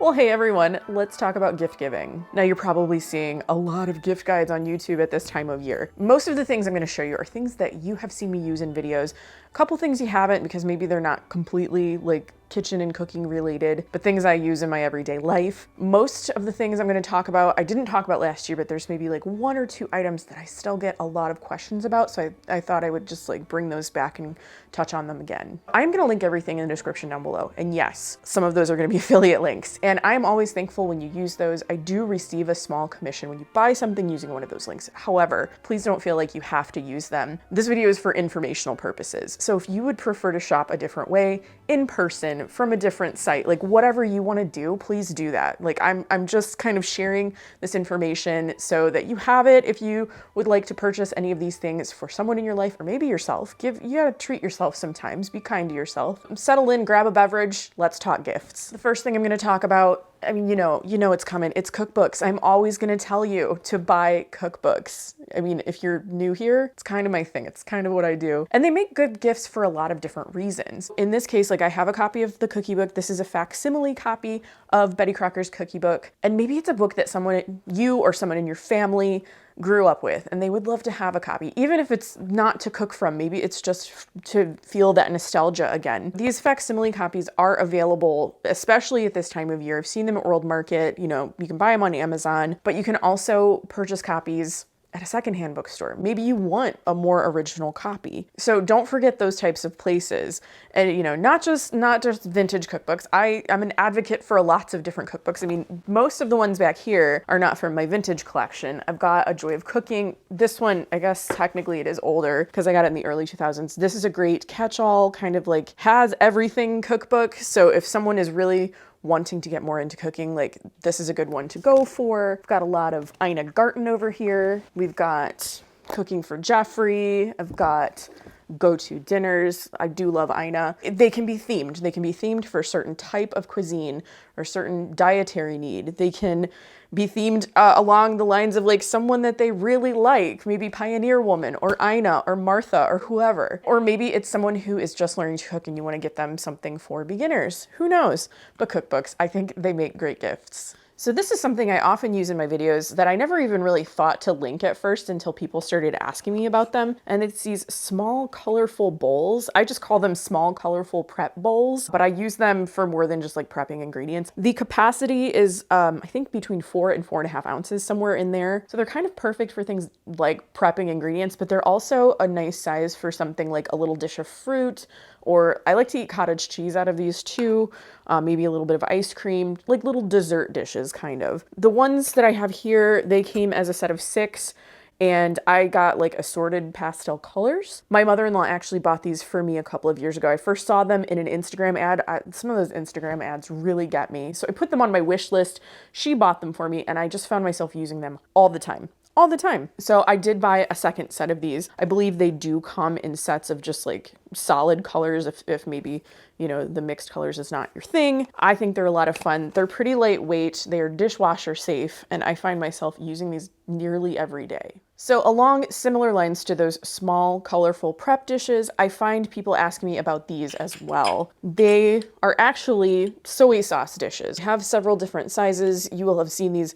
Well, hey everyone, let's talk about gift giving. Now you're probably seeing a lot of gift guides on YouTube at this time of year. Most of the things I'm going to show you are things that you have seen me use in videos. A couple things you haven't because maybe they're not completely like kitchen and cooking related, but things I use in my everyday life. Most of the things I'm going to talk about, I didn't talk about last year, but there's maybe like one or two items that I still get a lot of questions about. So I thought I would just like bring those back and touch on them again. I'm going to link everything in the description down below. And yes, some of those are going to be affiliate links. And I'm always thankful when you use those. I do receive a small commission when you buy something using one of those links. However, please don't feel like you have to use them. This video is for informational purposes. So if you would prefer to shop a different way, in person, from a different site, like whatever you want to do, please do that. Like I'm just kind of sharing this information so that you have it if you would like to purchase any of these things for someone in your life or maybe yourself. You gotta treat yourself sometimes, be kind to yourself. Settle in, grab a beverage, let's talk gifts. The first thing I'm going to talk about, I mean, you know it's coming. It's cookbooks. I'm always going to tell you to buy cookbooks. I mean, if you're new here, it's kind of my thing. It's kind of what I do. And they make good gifts for a lot of different reasons. In this case, like I have a copy of the cookie book. This is a facsimile copy of Betty Crocker's cookie book. And maybe it's a book that you or someone in your family grew up with and they would love to have a copy, even if it's not to cook from, maybe it's just to feel that nostalgia again. These facsimile copies are available, especially at this time of year. I've seen them at World Market, you can buy them on Amazon, but you can also purchase copies at a secondhand bookstore. Maybe you want a more original copy. So don't forget those types of places. And not just vintage cookbooks. I'm an advocate for lots of different cookbooks. I mean, most of the ones back here are not from my vintage collection. I've got A Joy of Cooking. This one, I guess technically it is older because I got it in the early 2000s. This is a great catch-all, kind of like has everything cookbook. So if someone is really wanting to get more into cooking, like this is a good one to go for. I've got a lot of Ina Garten over here. We've got Cooking for Jeffrey. I've got Go-To Dinners. I do love Ina. They can be themed. They can be themed for a certain type of cuisine or certain dietary need. They can be themed along the lines of like someone that they really like, maybe Pioneer Woman or Ina or Martha or whoever. Or maybe it's someone who is just learning to cook and you want to get them something for beginners. Who knows? But cookbooks, I think they make great gifts. So this is something I often use in my videos that I never even really thought to link at first until people started asking me about them. And it's these small, colorful bowls. I just call them small, colorful prep bowls, but I use them for more than just like prepping ingredients. The capacity is, I think between 4 and 4.5 ounces, somewhere in there. So they're kind of perfect for things like prepping ingredients, but they're also a nice size for something like a little dish of fruit, or I like to eat cottage cheese out of these too, maybe a little bit of ice cream, like little dessert dishes kind of. The ones that I have here, they came as a set of 6 and I got like assorted pastel colors. My mother-in-law actually bought these for me a couple of years ago. I first saw them in an Instagram ad. Some of those Instagram ads really get me. So I put them on my wish list. She bought them for me and I just found myself using them all the time. All the time. So I did buy a second set of these. I believe they do come in sets of just like solid colors if maybe, the mixed colors is not your thing. I think they're a lot of fun. They're pretty lightweight. They are dishwasher safe. And I find myself using these nearly every day. So along similar lines to those small, colorful prep dishes, I find people asking me about these as well. They are actually soy sauce dishes. I have several different sizes. You will have seen these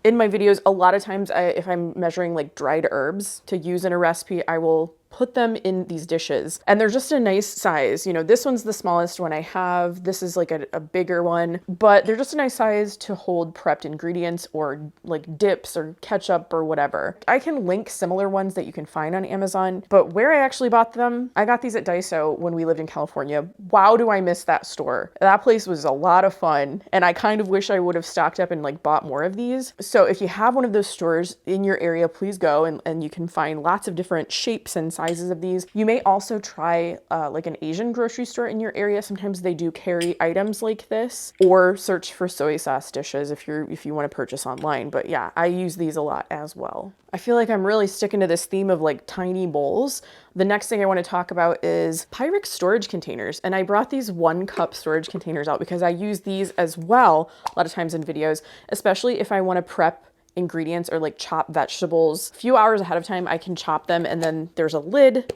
in my videos. A lot of times if I'm measuring like dried herbs to use in a recipe, I will put them in these dishes and they're just a nice size. This one's the smallest one I have. This is like a bigger one, but they're just a nice size to hold prepped ingredients or like dips or ketchup or whatever. I can link similar ones that you can find on Amazon, but where I actually bought them, I got these at Daiso when we lived in California. Wow, do I miss that store. That place was a lot of fun and I kind of wish I would have stocked up and like bought more of these. So if you have one of those stores in your area, please go and you can find lots of different shapes and sizes of these. You may also try like an Asian grocery store in your area. Sometimes they do carry items like this, or search for soy sauce dishes if you want to purchase online. But yeah, I use these a lot as well. I feel like I'm really sticking to this theme of like tiny bowls. The next thing I want to talk about is Pyrex storage containers. And I brought these 1-cup storage containers out because I use these as well a lot of times in videos, especially if I want to prep ingredients or like chop vegetables. A few hours ahead of time, I can chop them and then there's a lid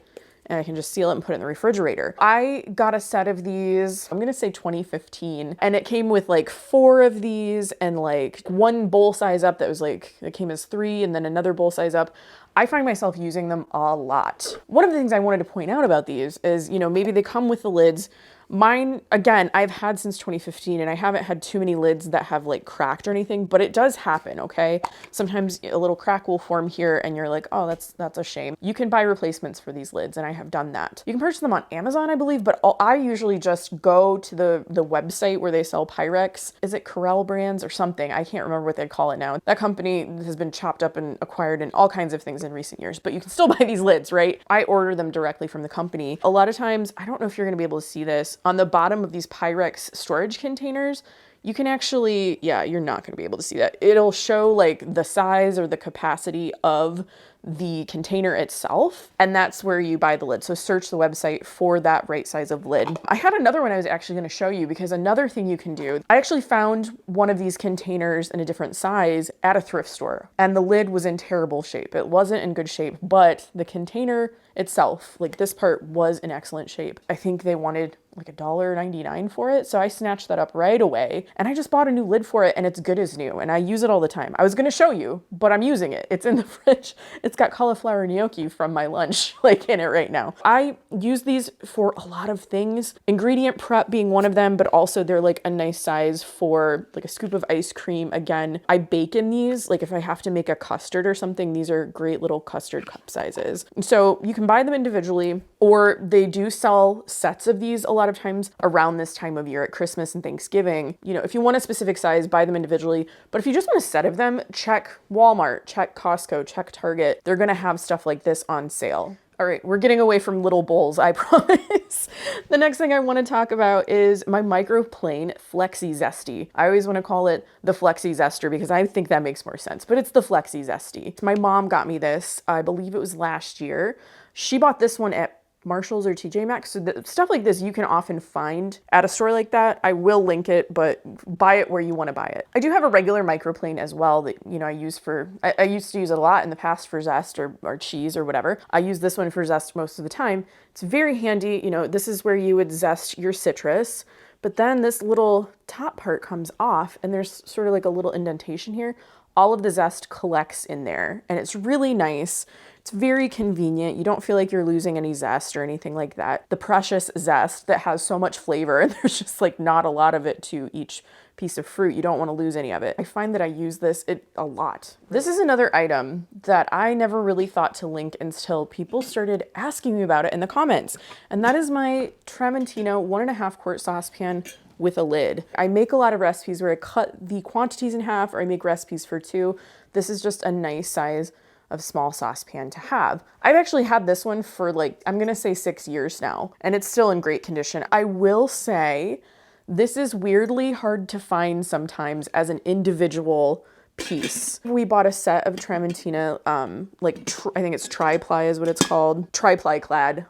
and I can just seal it and put it in the refrigerator. I got a set of these, I'm gonna say 2015, and it came with like 4 of these and like 1 bowl size up that was like, it came as 3 and then another bowl size up. I find myself using them a lot. One of the things I wanted to point out about these is, you know, maybe they come with the lids. Mine, again, I've had since 2015 and I haven't had too many lids that have like cracked or anything, but it does happen, okay? Sometimes a little crack will form here and you're like, oh, that's a shame. You can buy replacements for these lids and I have done that. You can purchase them on Amazon, I believe, but I usually just go to the website where they sell Pyrex. Is it Corel Brands or something? I can't remember what they call it now. That company has been chopped up and acquired in all kinds of things in recent years, but you can still buy these lids, right? I order them directly from the company. A lot of times, I don't know if you're gonna be able to see this, on the bottom of these Pyrex storage containers, you can actually, yeah, you're not going to be able to see that. It'll show like the size or the capacity of the container itself, and that's where you buy the lid. So search the website for that right size of lid. I had another one I was actually going to show you, because another thing you can do, I actually found one of these containers in a different size at a thrift store, and the lid was in terrible shape. It wasn't in good shape, but the container itself, like this part, was in excellent shape. I think they wanted like $1.99 for it. So I snatched that up right away and I just bought a new lid for it, and it's good as new and I use it all the time. I was going to show you, but I'm using it. It's in the fridge. It's got cauliflower gnocchi from my lunch like in it right now. I use these for a lot of things, ingredient prep being one of them, but also they're like a nice size for like a scoop of ice cream. Again, I bake in these, like if I have to make a custard or something, these are great little custard cup sizes. So you can buy them individually, or they do sell sets of these a lot of times around this time of year at Christmas and Thanksgiving. You know, if you want a specific size, buy them individually. But if you just want a set of them, check Walmart, check Costco, check Target. They're gonna have stuff like this on sale. All right, we're getting away from little bowls, I promise. The next thing I want to talk about is my Microplane Flexi Zesti. I always want to call it the Flexi Zester because I think that makes more sense, but it's the Flexi Zesti. My mom got me this, I believe it was last year. She bought this one at Marshalls or TJ Maxx. So stuff like this you can often find at a store like that. I will link it, but buy it where you want to buy it. I do have a regular microplane as well that, you know, I use for, I used to use it a lot in the past for zest or cheese or whatever. I use this one for zest most of the time. It's very handy. You know, this is where you would zest your citrus, but then this little top part comes off and there's sort of like a little indentation here. All of the zest collects in there and it's really nice. It's very convenient. You don't feel like you're losing any zest or anything like that. The precious zest that has so much flavor and there's just like not a lot of it to each piece of fruit. You don't want to lose any of it. I find that I use this a lot. This is another item that I never really thought to link until people started asking me about it in the comments. And that is my Tramontina 1.5 quart saucepan with a lid. I make a lot of recipes where I cut the quantities in half, or I make recipes for 2. This is just a nice size of small saucepan to have. I've actually had this one for like, I'm gonna say 6 years now, and it's still in great condition. I will say this is weirdly hard to find sometimes as an individual piece. We bought a set of Tramontina, I think it's tri-ply is what it's called, tri-ply clad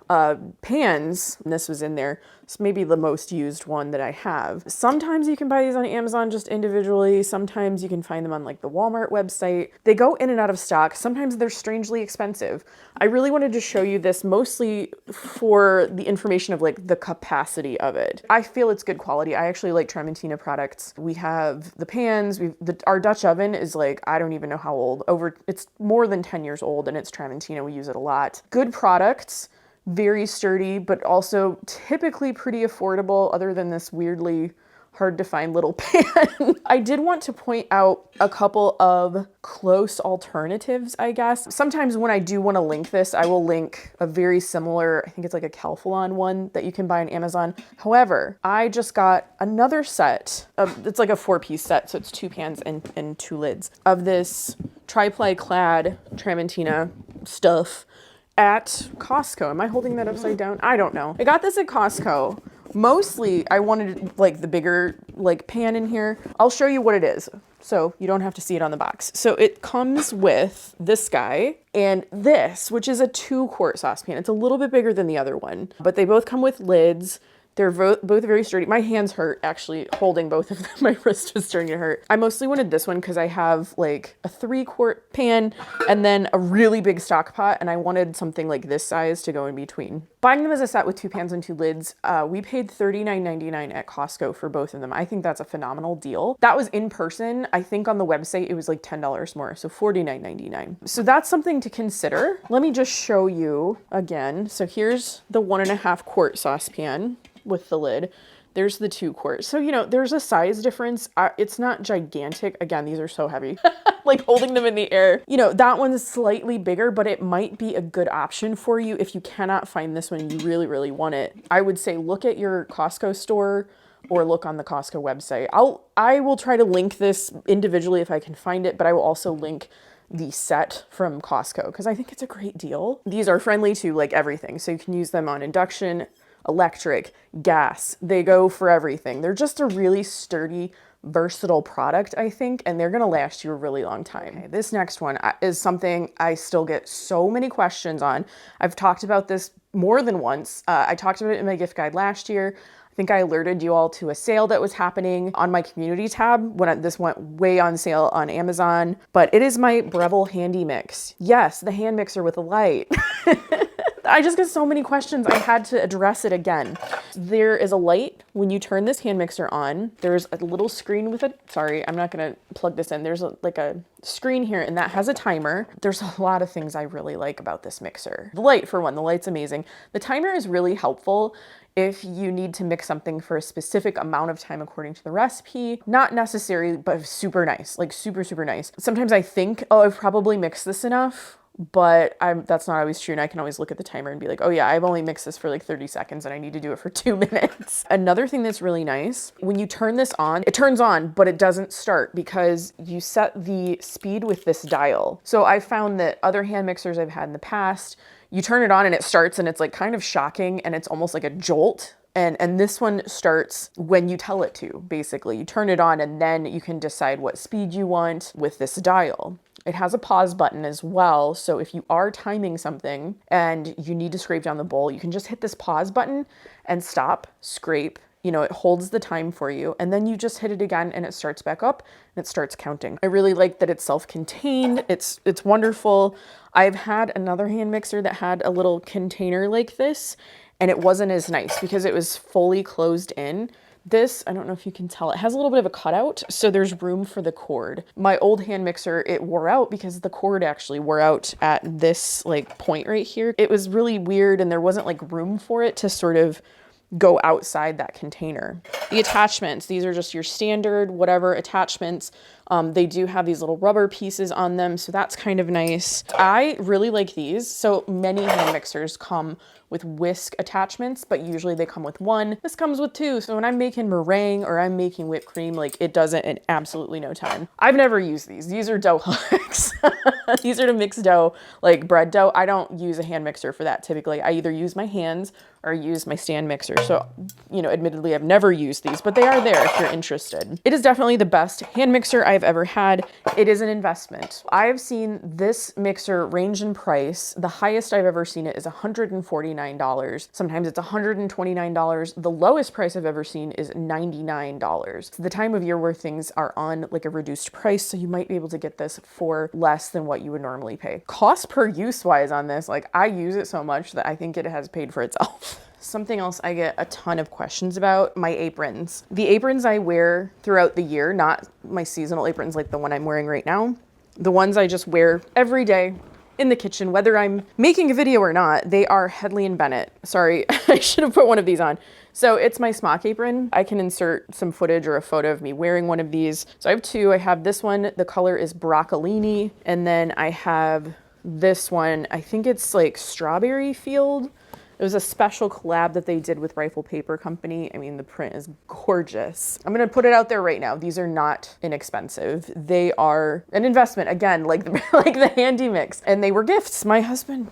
pans, and this was in there. It's maybe the most used one that I have. Sometimes you can buy these on Amazon just individually. Sometimes you can find them on like the Walmart website. They go in and out of stock. Sometimes they're strangely expensive. I really wanted to show you this mostly for the information of like the capacity of it. I feel it's good quality. I actually like Tramontina products. We have the pans, our Dutch oven is like, I don't even know how old, it's more than 10 years old, and it's Tramontina. We use it a lot. Good products. Very sturdy, but also typically pretty affordable other than this weirdly hard to find little pan. I did want to point out a couple of close alternatives, I guess. Sometimes when I do want to link this, I will link a very similar, I think it's like a Calphalon one that you can buy on Amazon. However, I just got another set of, it's like a 4-piece set, so it's 2 pans and 2 lids of this tri-ply clad Tramontina stuff at Costco. Am I holding that upside down? I don't know. I got this at Costco. Mostly I wanted like the bigger like pan in here. I'll show you what it is so you don't have to see it on the box. So it comes with this guy and this, which is a 2 quart saucepan. It's a little bit bigger than the other one, but they both come with lids. They're both very sturdy. My hands hurt actually holding both of them. My wrist was starting to hurt. I mostly wanted this one because I have like a 3-quart pan and then a really big stock pot, and I wanted something like this size to go in between. Buying them as a set with 2 pans and 2 lids, we paid $39.99 at Costco for both of them. I think that's a phenomenal deal. That was in person. I think on the website it was like $10 more, so $49.99. So that's something to consider. Let me just show you again. So here's the 1.5 quart saucepan with the lid. There's the 2 quart. So, you know, there's a size difference. It's not gigantic. Again, these are so heavy, like holding them in the air. You know, that one's slightly bigger, but it might be a good option for you if you cannot find this one and you really, really want it. I would say look at your Costco store or look on the Costco website. I will try to link this individually if I can find it, but I will also link the set from Costco because I think it's a great deal. These are friendly to like everything. So you can use them on induction, electric, gas. They go for everything. They're just a really sturdy, versatile product, I think, and they're gonna last you a really long time. Okay, this next one is something I still get so many questions on. I've talked about this more than once. I talked about it in my gift guide last year. I think I alerted you all to a sale that was happening on my community tab when this went way on sale on Amazon, but it is my Breville Handy mix. Yes, the hand mixer with a light. I just get so many questions. I had to address it again. There is a light when you turn this hand mixer on. There's a little screen with it. Sorry, I'm not gonna plug this in. There's like a screen here and that has a timer. There's a lot of things I really like about this mixer. The light, for one, the light's amazing. The timer is really helpful if you need to mix something for a specific amount of time according to the recipe. Not necessary, but super nice, like super, super nice. Sometimes I think, oh, I've probably mixed this enough, but that's not always true. And I can always look at the timer and be like, oh yeah, I've only mixed this for like 30 seconds and I need to do it for 2 minutes. Another thing that's really nice, when you turn this on, it turns on, but it doesn't start because you set the speed with this dial. So I found that other hand mixers I've had in the past, you turn it on and it starts and it's like kind of shocking and it's almost like a jolt. And this one starts when you tell it to, basically. You turn it on and then you can decide what speed you want with this dial. It has a pause button as well. So if you are timing something and you need to scrape down the bowl, you can just hit this pause button and stop, scrape. You know, it holds the time for you and then you just hit it again and it starts back up and it starts counting. I really like that it's self-contained. It's wonderful. I've had another hand mixer that had a little container like this and it wasn't as nice because it was fully closed in. This, I don't know if you can tell, it has a little bit of a cutout, so there's room for the cord. My old hand mixer, it wore out because the cord actually wore out at this like point right here. It was really weird and there wasn't like room for it to sort of go outside that container. The attachments, these are just your standard whatever attachments. They do have these little rubber pieces on them, so that's kind of nice. I really like these. So many hand mixers come with whisk attachments, but usually they come with one. This comes with 2. So when I'm making meringue or I'm making whipped cream, like it does it in absolutely no time. I've never used these. These are dough hooks. These are to mix dough, like bread dough. I don't use a hand mixer for that typically. I either use my hands or use my stand mixer. So, you know, admittedly, I've never used these, but they are there if you're interested. It is definitely the best hand mixer I've ever had. It is an investment. I've seen this mixer range in price. The highest I've ever seen it is $149. Sometimes it's $129. The lowest price I've ever seen is $99. It's the time of year where things are on like a reduced price, so you might be able to get this for less than what you would normally pay. Cost per use wise on this, like I use it so much that I think it has paid for itself. Something else I get a ton of questions about, my aprons. The aprons I wear throughout the year, not my seasonal aprons like the one I'm wearing right now. The ones I just wear every day in the kitchen, whether I'm making a video or not, they are Hedley and Bennett. Sorry, I should have put one of these on. So it's my smock apron. I can insert some footage or a photo of me wearing one of these. So I have 2. I have this one, the color is broccolini, and then I have this one, I think it's like strawberry field. It was a special collab that they did with Rifle Paper Company. I mean, the print is gorgeous. I'm gonna put it out there right now. These are not inexpensive. They are an investment, again, like the handy mix. And they were gifts. My husband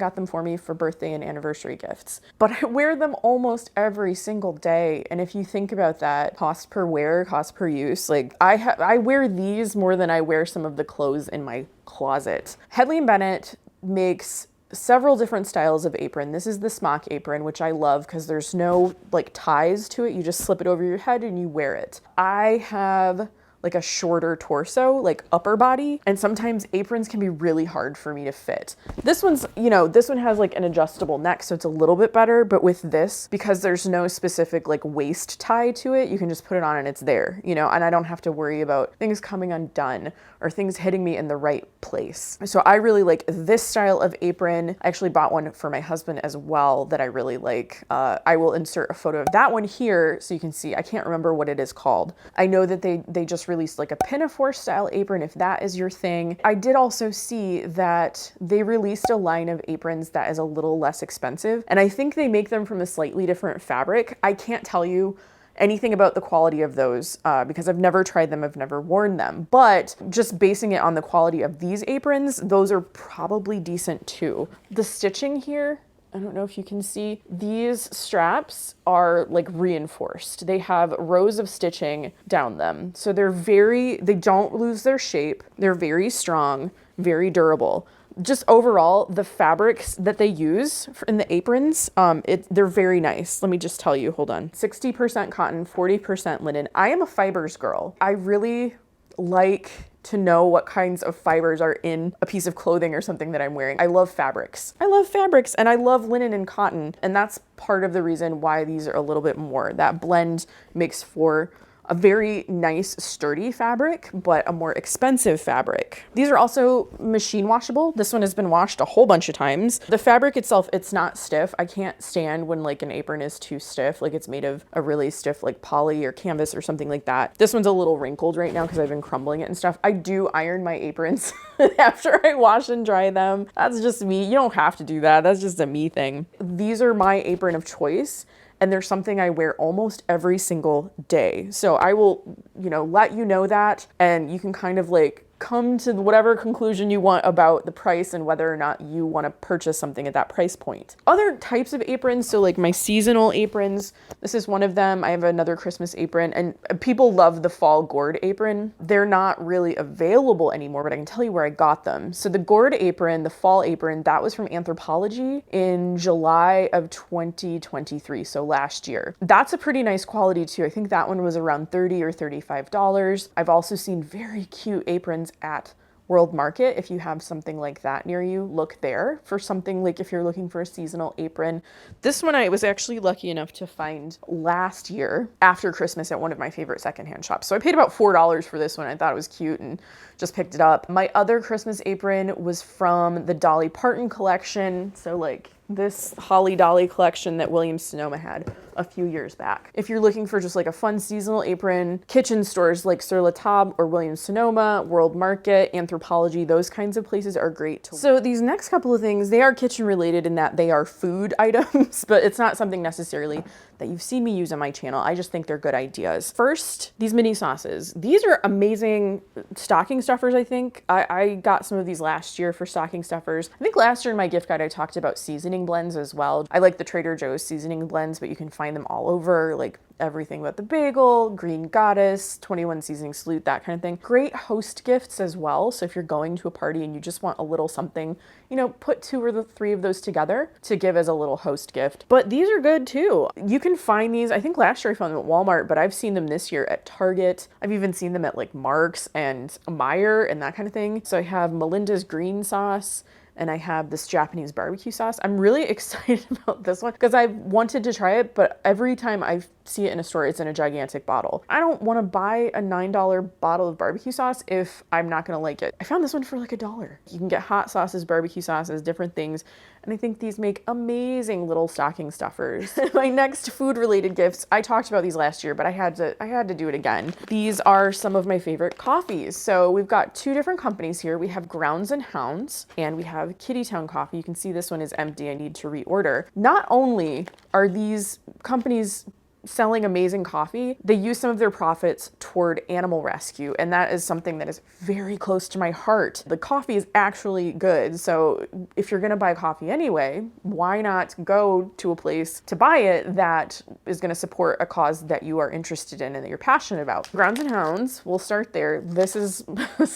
got them for me for birthday and anniversary gifts. But I wear them almost every single day. And if you think about that, cost per wear, cost per use, like I wear these more than I wear some of the clothes in my closet. Hedley and Bennett makes several different styles of apron. This is the smock apron, which I love because there's no like ties to it. You just slip it over your head and you wear it. I have like a shorter torso, like upper body, and sometimes aprons can be really hard for me to fit. This one's, you know, this one has like an adjustable neck, so it's a little bit better, but with this, because there's no specific like waist tie to it, you can just put it on and it's there, you know, and I don't have to worry about things coming undone or things hitting me in the right place. So I really like this style of apron. I actually bought one for my husband as well that I really like. I will insert a photo of that one here so you can see. I can't remember what it is called. I know that they just released like a pinafore style apron if that is your thing. I did also see that they released a line of aprons that is a little less expensive, and I think they make them from a slightly different fabric. I can't tell you anything about the quality of those because I've never tried them, I've never worn them, but just basing it on the quality of these aprons, those are probably decent too. The stitching here, I don't know if you can see, these straps are like reinforced. They have rows of stitching down them. So they don't lose their shape. They're very strong, very durable. Just overall, the fabrics that they use in the aprons, they're very nice. Let me just tell you, hold on. 60% cotton, 40% linen. I am a fibers girl. I really like to know what kinds of fibers are in a piece of clothing or something that I'm wearing. I love fabrics. I love fabrics and I love linen and cotton. And that's part of the reason why these are a little bit more. That blend makes for a very nice sturdy fabric, but a more expensive fabric. These are also machine washable. This one has been washed a whole bunch of times. The fabric itself, it's not stiff. I can't stand when like an apron is too stiff, like it's made of a really stiff like poly or canvas or something like that. This one's a little wrinkled right now because I've been crumbling it and stuff. I do iron my aprons after I wash and dry them. That's just me. You don't have to do that. That's just a me thing. These are my apron of choice. And there's something I wear almost every single day. So I will, you know, let you know that, and you can kind of like come to whatever conclusion you want about the price and whether or not you want to purchase something at that price point. Other types of aprons, so like my seasonal aprons, this is one of them. I have another Christmas apron, and people love the fall gourd apron. They're not really available anymore, but I can tell you where I got them. So the gourd apron, the fall apron, that was from Anthropologie in July of 2023, so last year. That's a pretty nice quality too. I think that one was around $30 or $35. I've also seen very cute aprons at World Market. If you have something like that near you, look there for something like if you're looking for a seasonal apron. This one I was actually lucky enough to find last year after Christmas at one of my favorite secondhand shops. So I paid about $4 for this one. I thought it was cute and just picked it up. My other Christmas apron was from the Dolly Parton collection. So like this Holly Dolly collection that Williams-Sonoma had a few years back. If you're looking for just like a fun seasonal apron, kitchen stores like Sur La Table or Williams-Sonoma, World Market, Anthropologie, those kinds of places are great. So these next couple of things, they are kitchen related in that they are food items, but it's not something necessarily that you've seen me use on my channel. I just think they're good ideas. First, these mini sauces. These are amazing stocking stuffers, I think. I got some of these last year for stocking stuffers. I think last year in my gift guide, I talked about seasoning blends as well. I like the Trader Joe's seasoning blends, but you can find them all over, like everything but the bagel, Green Goddess, 21 Seasoning Salute, that kind of thing. Great host gifts as well. So if you're going to a party and you just want a little something, you know, put 2 or 3 of those together to give as a little host gift. But these are good too. You can find these, I think last year I found them at Walmart, but I've seen them this year at Target. I've even seen them at like Mark's and Meijer and that kind of thing. So I have Melinda's green sauce, and I have this Japanese barbecue sauce. I'm really excited about this one because I've wanted to try it, but every time I see it in a store, it's in a gigantic bottle. I don't want to buy a $9 bottle of barbecue sauce if I'm not going to like it. I found this one for like $1. You can get hot sauces, barbecue sauces, different things. And I think these make amazing little stocking stuffers. My next food related gifts, I talked about these last year, but I had to do it again. These are some of my favorite coffees. So we've got 2 different companies here. We have Grounds and Hounds, and we have Kittytown coffee. You can see this one is empty. I need to reorder. Not only are these companies selling amazing coffee, they use some of their profits toward animal rescue, and that is something that is very close to my heart. The coffee is actually good, so if you're gonna buy coffee anyway, why not go to a place to buy it that is gonna support a cause that you are interested in and that you're passionate about. Grounds and Hounds, we'll start there. This is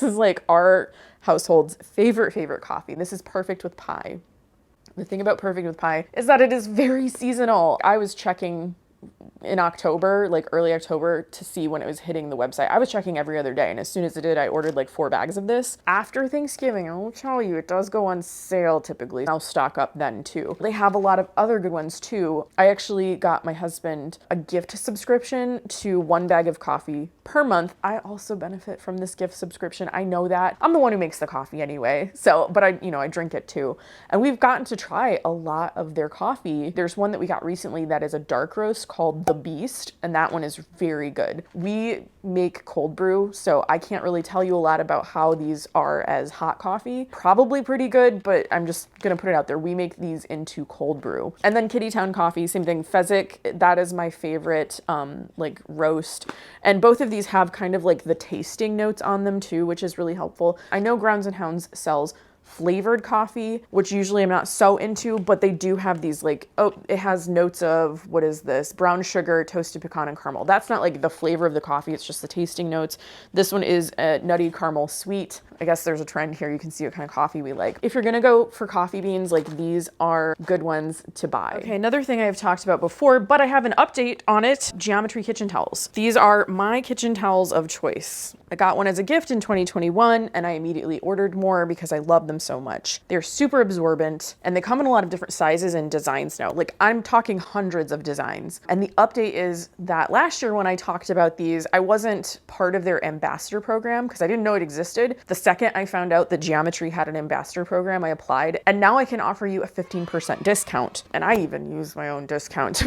like our household's favorite coffee. This is perfect with pie. The thing about Perfect with Pie is that it is very seasonal. I was checking in October, like early October, to see when it was hitting the website. I was checking every other day, and as soon as it did, I ordered like 4 bags of this. After Thanksgiving, I will tell you, it does go on sale typically. I'll stock up then too. They have a lot of other good ones too. I actually got my husband a gift subscription to 1 bag of coffee per month. I also benefit from this gift subscription. I know that. I'm the one who makes the coffee anyway. So, but I drink it too. And we've gotten to try a lot of their coffee. There's one that we got recently that is a dark roast called The Beast, and that one is very good. We make cold brew, so I can't really tell you a lot about how these are as hot coffee. Probably pretty good, but I'm just gonna put it out there. We make these into cold brew. And then Kittytown coffee, same thing. Fezzik, that is my favorite like roast. And both of these have kind of like the tasting notes on them too, which is really helpful. I know Grounds and Hounds sells flavored coffee, which usually I'm not so into, but they do have these like, oh, it has notes of, what is this? Brown sugar, toasted pecan, and caramel. That's not like the flavor of the coffee, it's just the tasting notes. This one is a nutty caramel sweet. I guess there's a trend here. You can see what kind of coffee we like. If you're gonna go for coffee beans, like these are good ones to buy. Okay, another thing I've talked about before, but I have an update on it, geometry kitchen towels. These are my kitchen towels of choice. I got one as a gift in 2021 and I immediately ordered more because I love them so much. They're super absorbent and they come in a lot of different sizes and designs now. Like I'm talking hundreds of designs. And the update is that last year when I talked about these, I wasn't part of their ambassador program because I didn't know it existed. The second I found out that Geometry had an ambassador program, I applied, and now I can offer you a 15% discount. And I even use my own discount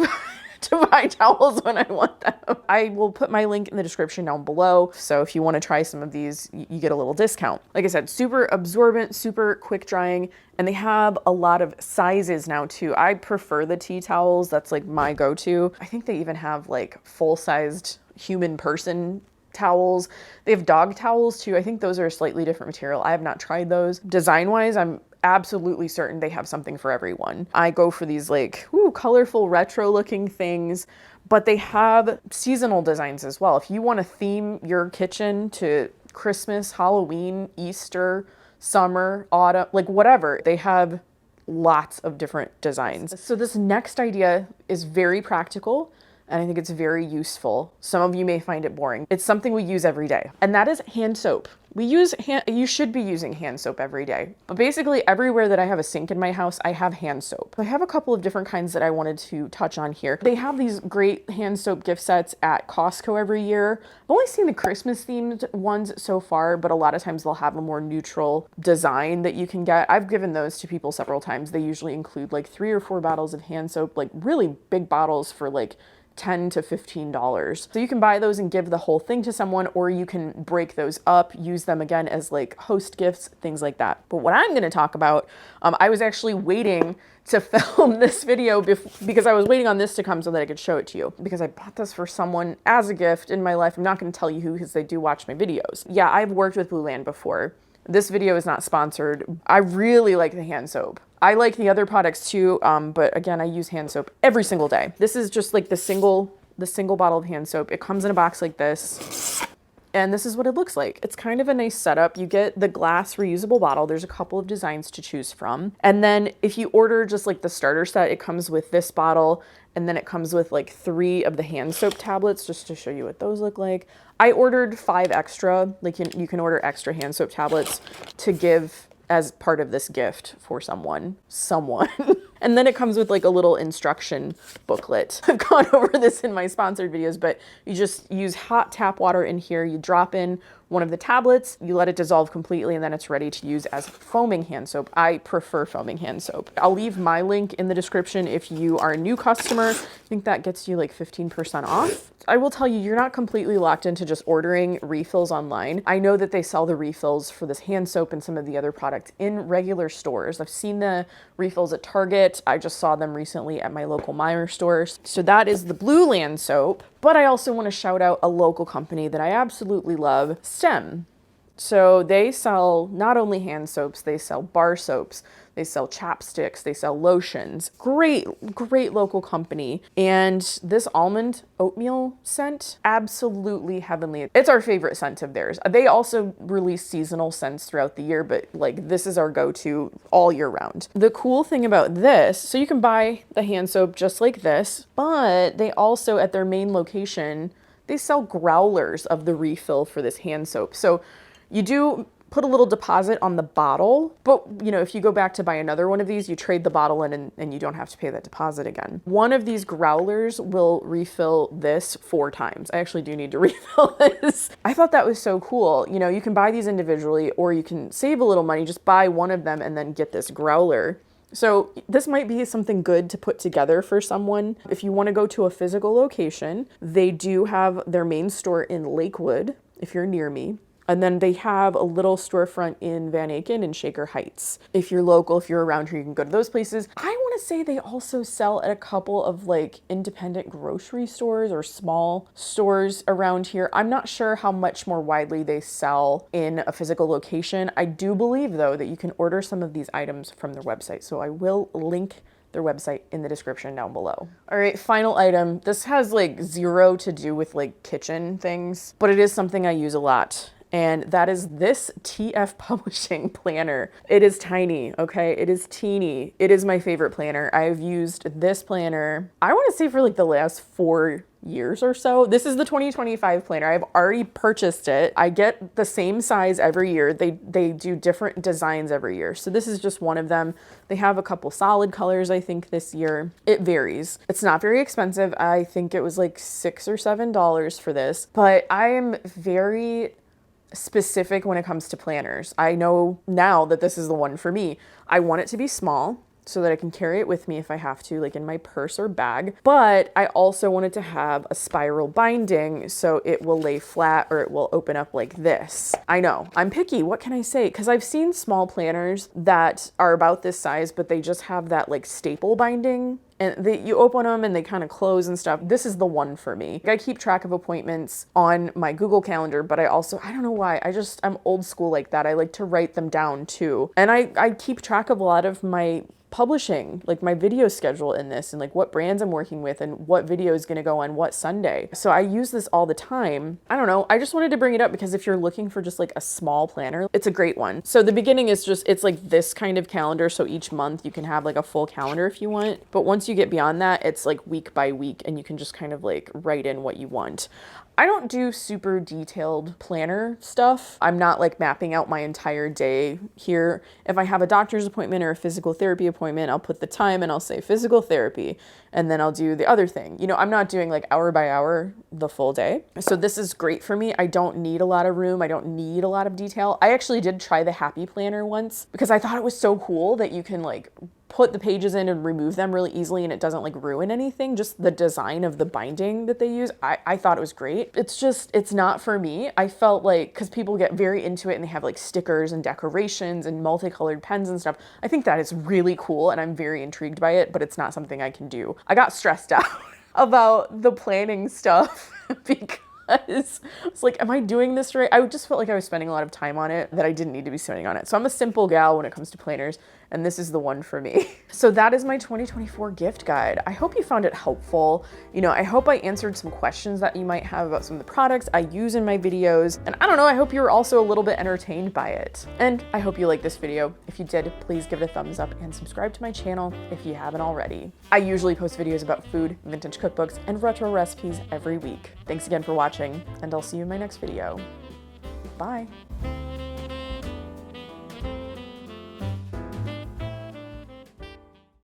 to buy towels when I want them. I will put my link in the description down below. So if you want to try some of these, you get a little discount. Like I said, super absorbent, super quick drying, and they have a lot of sizes now too. I prefer the tea towels. That's like my go-to. I think they even have like full-sized human person towels. They have dog towels too. I think those are a slightly different material. I have not tried those. Design-wise, I'm absolutely certain they have something for everyone. I go for these like, colorful retro looking things, but they have seasonal designs as well. If you want to theme your kitchen to Christmas, Halloween, Easter, summer, autumn, like whatever, they have lots of different designs. So this next idea is very practical, and I think it's very useful. Some of you may find it boring. It's something we use every day, and that is hand soap. You should be using hand soap every day, but basically everywhere that I have a sink in my house, I have hand soap. I have a couple of different kinds that I wanted to touch on here. They have these great hand soap gift sets at Costco every year. I've only seen the Christmas themed ones so far, but a lot of times they'll have a more neutral design that you can get. I've given those to people several times. They usually include like 3 or 4 bottles of hand soap, like really big bottles for like $10 to $15. So you can buy those and give the whole thing to someone, or you can break those up, use them again as like host gifts, things like that. But what I'm gonna talk about, I was actually waiting to film this video because I was waiting on this to come so that I could show it to you, because I bought this for someone as a gift in my life. I'm not gonna tell you who, because they do watch my videos. Yeah, I've worked with Blueland before. This video is not sponsored. I really like the hand soap. I like the other products too, but again, I use hand soap every single day. This is just like the single bottle of hand soap. It comes in a box like this, and this is what it looks like. It's kind of a nice setup. You get the glass reusable bottle. There's a couple of designs to choose from. And then if you order just like the starter set, it comes with this bottle, and then it comes with like 3 of the hand soap tablets, just to show you what those look like. I ordered 5 extra, like you can order extra hand soap tablets to give as part of this gift for someone. And then it comes with like a little instruction booklet. I've gone over this in my sponsored videos, but you just use hot tap water in here. You drop in one of the tablets, you let it dissolve completely, and then it's ready to use as foaming hand soap. I prefer foaming hand soap. I'll leave my link in the description if you are a new customer. I think that gets you like 15% off. I will tell you, you're not completely locked into just ordering refills online. I know that they sell the refills for this hand soap and some of the other products in regular stores. I've seen the refills at Target. I just saw them recently at my local Meijer stores. So that is the Blueland soap. But I also want to shout out a local company that I absolutely love, Stem. So they sell not only hand soaps, they sell bar soaps, they sell chapsticks, they sell lotions. Great, great local company. And this almond oatmeal scent, absolutely heavenly. It's our favorite scent of theirs. They also release seasonal scents throughout the year, but like this is our go-to all year round. The cool thing about this, so you can buy the hand soap just like this, but they also at their main location, they sell growlers of the refill for this hand soap. So you do put a little deposit on the bottle, but you know, if you go back to buy another one of these, you trade the bottle in and you don't have to pay that deposit again. One of these growlers will refill this 4 times. I actually do need to refill this. I thought that was so cool. You know, you can buy these individually or you can save a little money, just buy one of them and then get this growler. So this might be something good to put together for someone. If you want to go to a physical location, they do have their main store in Lakewood, if you're near me. And then they have a little storefront in Van Aken and Shaker Heights. If you're local, if you're around here, you can go to those places. I want to say they also sell at a couple of like independent grocery stores or small stores around here. I'm not sure how much more widely they sell in a physical location. I do believe though that you can order some of these items from their website. So I will link their website in the description down below. All right, final item. This has like zero to do with like kitchen things, but it is something I use a lot. And that is this TF Publishing planner. It is tiny, okay? It is teeny. It is my favorite planner. I've used this planner, I want to say for like the last 4 years or so. This is the 2025 planner. I've already purchased it. I get the same size every year. They do different designs every year. So this is just one of them. They have a couple solid colors, I think, this year. It varies. It's not very expensive. I think it was like $6 or $7 for this, but I am very specific when it comes to planners. I know now that this is the one for me. I want it to be small so that I can carry it with me if I have to, like in my purse or bag. But I also want it to have a spiral binding so it will lay flat or it will open up like this. I know, I'm picky, what can I say? Because I've seen small planners that are about this size, but they just have that like staple binding. And you open them and they kind of close and stuff. This is the one for me. I keep track of appointments on my Google Calendar, but I don't know why, I'm old school like that. I like to write them down too. And I keep track of a lot of my publishing, like my video schedule in this and like what brands I'm working with and what video is going to go on what Sunday. So I use this all the time. I don't know. I just wanted to bring it up because if you're looking for just like a small planner, it's a great one. So the beginning is just, it's like this kind of calendar. So each month you can have like a full calendar if you want. But once you get beyond that, it's like week by week and you can just kind of like write in what you want. I don't do super detailed planner stuff. I'm not like mapping out my entire day here. If I have a doctor's appointment or a physical therapy appointment, I'll put the time and I'll say physical therapy and then I'll do the other thing. You know, I'm not doing like hour by hour the full day. So this is great for me. I don't need a lot of room. I don't need a lot of detail. I actually did try the Happy Planner once because I thought it was so cool that you can like put the pages in and remove them really easily and it doesn't like ruin anything. Just the design of the binding that they use, I thought it was great. It's not for me. I felt like, because people get very into it and they have like stickers and decorations and multicolored pens and stuff. I think that is really cool and I'm very intrigued by it, but it's not something I can do. I got stressed out about the planning stuff because it's like, am I doing this right? I just felt like I was spending a lot of time on it that I didn't need to be spending on it. So I'm a simple gal when it comes to planners, and this is the one for me. So that is my 2024 gift guide. I hope you found it helpful. You know, I hope I answered some questions that you might have about some of the products I use in my videos. And I don't know, I hope you were also a little bit entertained by it. And I hope you liked this video. If you did, please give it a thumbs up and subscribe to my channel if you haven't already. I usually post videos about food, vintage cookbooks, and retro recipes every week. Thanks again for watching, and I'll see you in my next video. Bye.